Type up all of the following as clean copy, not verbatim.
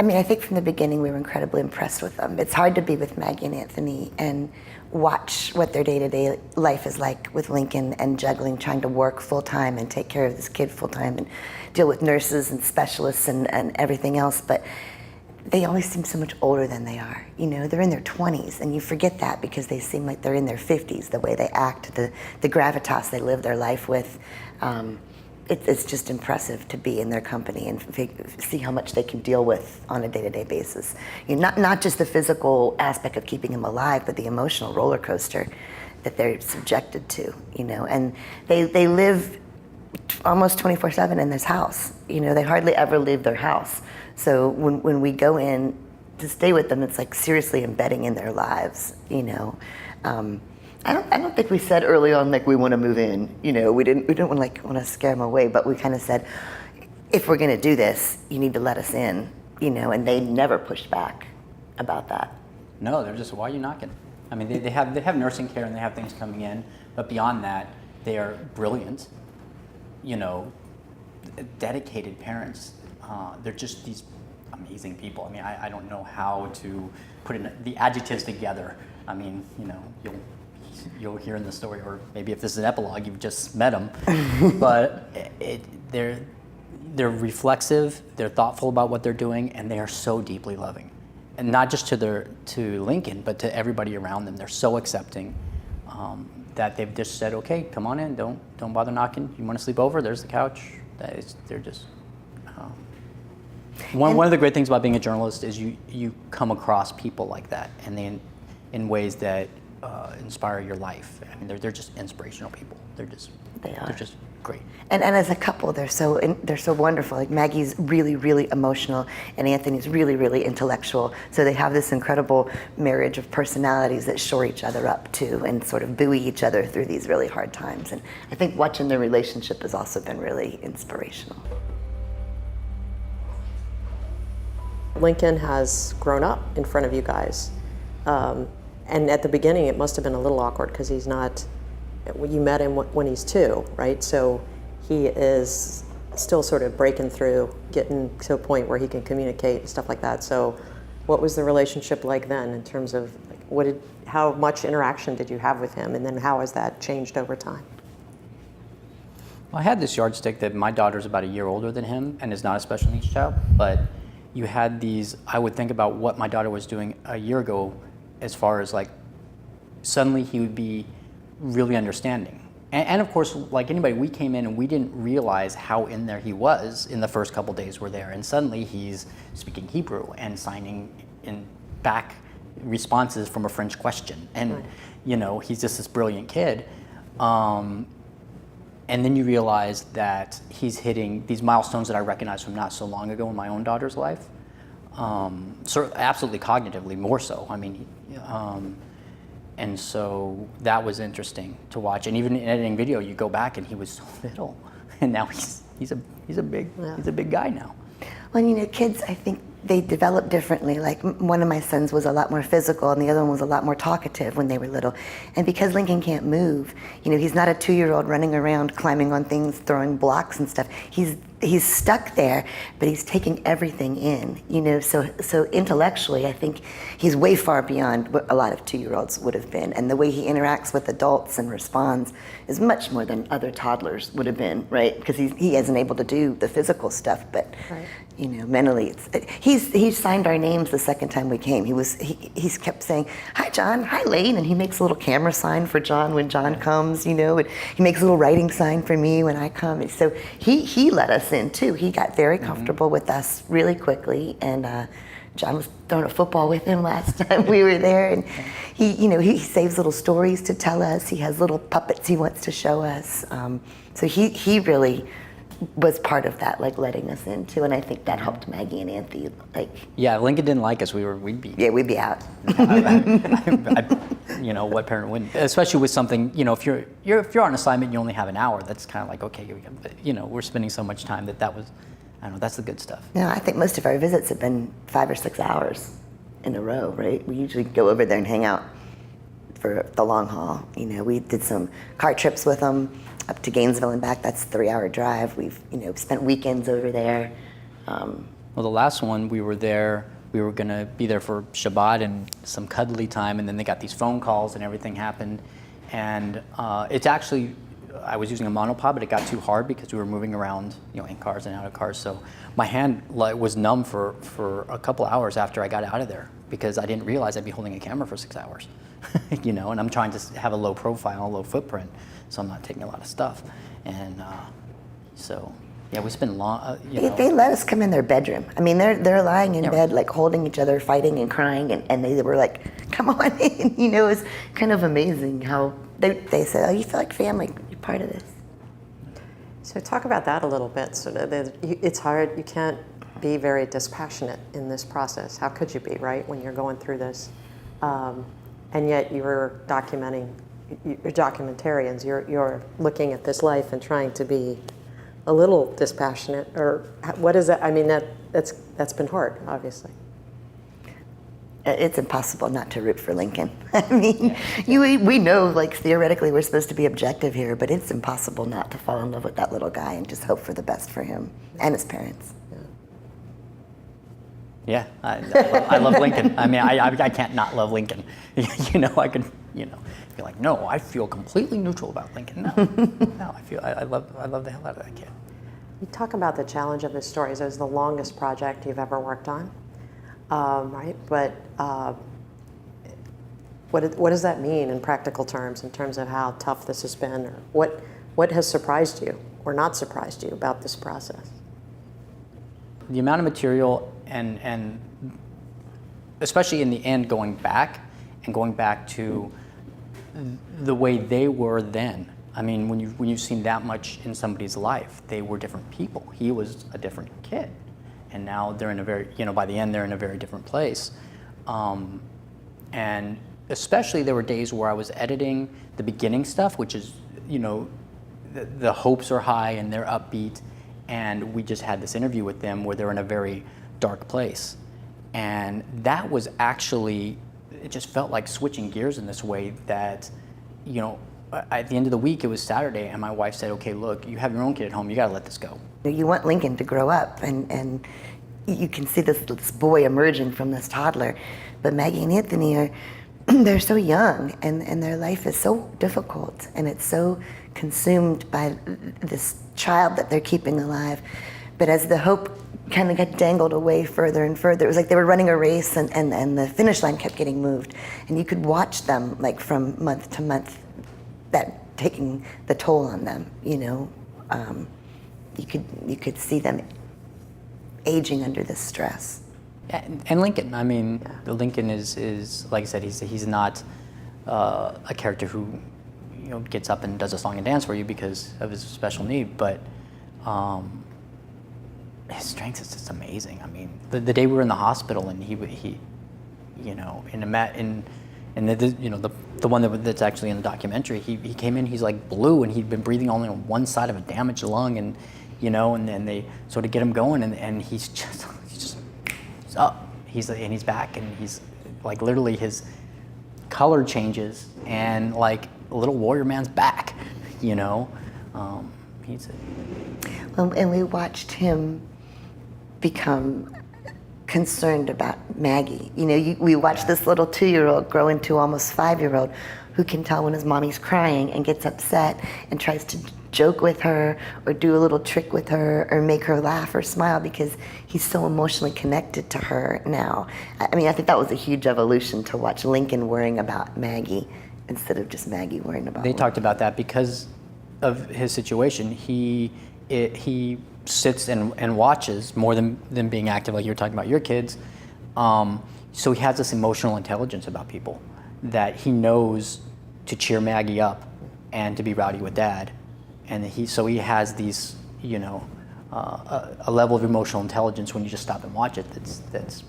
I mean, I think from the beginning we were incredibly impressed with them. It's hard to be with Maggie and Anthony and watch what their day-to-day life is like with Lincoln and juggling, trying to work full-time and take care of this kid full-time and deal with nurses and specialists and everything else. But they always seem so much older than they are. You know, they're in their 20s, and you forget that because they seem like they're in their 50s, the way they act, the gravitas they live their life with. It's just impressive to be in their company and see how much they can deal with on a day-to-day basis. You know, not just the physical aspect of keeping them alive, but the emotional roller coaster that they're subjected to, you know. And they live almost 24/7 in this house. You know, they hardly ever leave their house. So when we go in to stay with them, it's like seriously embedding in their lives, you know. I don't think we said early on like we want to move in. You know, we didn't want to scare them away, but we kind of said, if we're going to do this, you need to let us in, you know. And they never pushed back about that. No, they're just, why are you knocking? I mean, they have nursing care and they have things coming in, but beyond that, they are brilliant, you know, dedicated parents. They're just these amazing people. I mean, I don't know how to put the adjectives together. I mean, you know, you'll hear in the story, or maybe if this is an epilogue, you've just met them. But they're reflexive, they're thoughtful about what they're doing, and they are so deeply loving. And not just to Lincoln, but to everybody around them. They're so accepting that they've just said, okay, come on in, don't bother knocking. You want to sleep over? There's the couch. They're just. One of the great things about being a journalist is you come across people like that, and they in ways that inspire your life. I mean, they're just inspirational people. They're just great. And as a couple, they're so wonderful. Like Maggie's really, really emotional, and Anthony's really, really intellectual. So they have this incredible marriage of personalities that shore each other up too, and sort of buoy each other through these really hard times. And I think watching their relationship has also been really inspirational. Lincoln has grown up in front of you guys. And at the beginning, it must have been a little awkward because he's not, you met him when he's 2, right? So he is still sort of breaking through, getting to a point where he can communicate and stuff like that. So what was the relationship like then in terms of how much interaction did you have with him? And then how has that changed over time? Well, I had this yardstick that my daughter's about a year older than him and is not a special needs child, but you had these, I would think about what my daughter was doing a year ago as far as like, suddenly he would be really understanding. And of course, like anybody, we came in and we didn't realize how in there he was in the first couple days we're there. And suddenly he's speaking Hebrew and signing in back responses from a French question. And, right. You know, he's just this brilliant kid. And then you realize that he's hitting these milestones that I recognized from not so long ago in my own daughter's life. Absolutely cognitively, more so. I mean, and so that was interesting to watch. And even in editing video, you go back and he was so little, and now he's a big guy now. Well, you know, kids, I think they develop differently. Like one of my sons was a lot more physical and the other one was a lot more talkative when they were little. And because Lincoln can't move, you know, he's not a 2-year-old running around climbing on things, throwing blocks and stuff. He's stuck there, but he's taking everything in, you know, so intellectually, I think he's way far beyond what a lot of 2-year-olds would have been. And the way he interacts with adults and responds is much more than other toddlers would have been, right? Because he isn't able to do the physical stuff, but, right. You know, mentally, he signed our names the second time we came. He's kept saying, hi, John, hi, Lane, and he makes a little camera sign for John when John comes, you know, and he makes a little writing sign for me when I come. And so he let us in too. He got very comfortable with us really quickly, and John was throwing a football with him last time we were there, and he saves little stories to tell us. He has little puppets he wants to show us. So he really was part of that, like letting us in too, and I think that helped Maggie and Anthony. Like, yeah, Lincoln didn't like us. We'd be out. You know, what parent wouldn't? Especially with something, you know, if you're on assignment, you only have an hour. That's kind of like, okay, here we go. But, you know, we're spending so much time that was, I don't know, that's the good stuff. No, I think most of our visits have been 5 or 6 hours in a row, right? We usually go over there and hang out for the long haul. You know, we did some car trips with them up to Gainesville and back. That's a 3-hour drive. We've, you know, spent weekends over there. Well, the last one we were there, we were gonna be there for Shabbat and some cuddly time, and then they got these phone calls and everything happened. And it's actually, I was using a monopod, but it got too hard because we were moving around, in cars and out of cars. So my hand was numb for a couple hours after I got out of there because I didn't realize I'd be holding a camera for 6 hours, and I'm trying to have a low profile, a low footprint, so I'm not taking a lot of stuff. And so, yeah, we spent long, They let us come in their bedroom. I mean, they're lying in bed, like holding each other, fighting and crying, and they were like, come on in. It was kind of amazing how they said, oh, you feel like family, you're part of this. So talk about that a little bit. So it's hard, you can't be very dispassionate in this process. How could you be, right, when you're going through this? And yet you're documenting, you're documentarians, you're looking at this life and trying to be a little dispassionate, or what is that? I mean, that's been hard, obviously. It's impossible not to root for Lincoln. I mean, we know, like, theoretically we're supposed to be objective here, but it's impossible not to fall in love with that little guy and just hope for the best for him and his parents. Yeah, I love Lincoln. I mean, I can't not love Lincoln. I could, be like, no, I feel completely neutral about Lincoln. No, I love the hell out of that kid. You talk about the challenge of his stories. It was the longest project you've ever worked on, right? But what does that mean in practical terms, in terms of how tough this has been, or what has surprised you or not surprised you about this process? The amount of material and especially in the end going back to the way they were then. I mean, when you've seen that much in somebody's life, they were different people. He was a different kid, and now they're in a very, by the end they're in a very different place. And especially there were days where I was editing the beginning stuff, which is, the hopes are high and they're upbeat, and we just had this interview with them where they're in a very dark place. And that was actually, it just felt like switching gears in this way that, at the end of the week, it was Saturday, and my wife said, okay, look, you have your own kid at home, you gotta let this go. You want Lincoln to grow up, and you can see this boy emerging from this toddler, but Maggie and Anthony they're so young, and their life is so difficult, and it's so consumed by this child that they're keeping alive. But as the hope kind of got dangled away further and further, it was like they were running a race, and the finish line kept getting moved, and you could watch them, like, from month to month, that taking the toll on them. You could see them aging under this stress. And Lincoln, I mean, Lincoln is like I said, he's not a character who gets up and does a song and dance for you because of his special need, but his strength is just amazing. I mean, the day we were in the hospital and he the one that's actually in the documentary, he came in, he's like blue, and he'd been breathing only on one side of a damaged lung, and and then they sort of get him going, and he's up. He's back, and he's like, literally his color changes, and like a little warrior man's back. And we watched him become concerned about Maggie. We watched this little 2-year-old grow into almost 5-year-old who can tell when his mommy's crying and gets upset and tries to joke with her or do a little trick with her or make her laugh or smile because he's so emotionally connected to her now. I mean, I think that was a huge evolution to watch Lincoln worrying about Maggie instead of just Maggie worrying about They talked about that because of his situation. He sits and watches more than being active, like you were talking about your kids. So he has this emotional intelligence about people that he knows to cheer Maggie up and to be rowdy with Dad. And he has these, a level of emotional intelligence when you just stop and watch it that's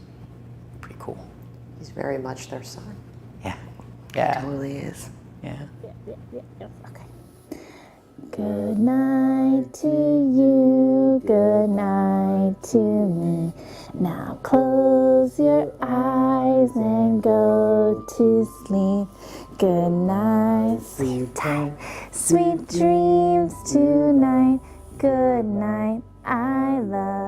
pretty cool. He's very much their son. Yeah. He totally is. Yeah. Okay. Good night to you, good night to me. Now close your eyes and go to sleep. Good night, sweet time, sweet dreams tonight. Good night, I love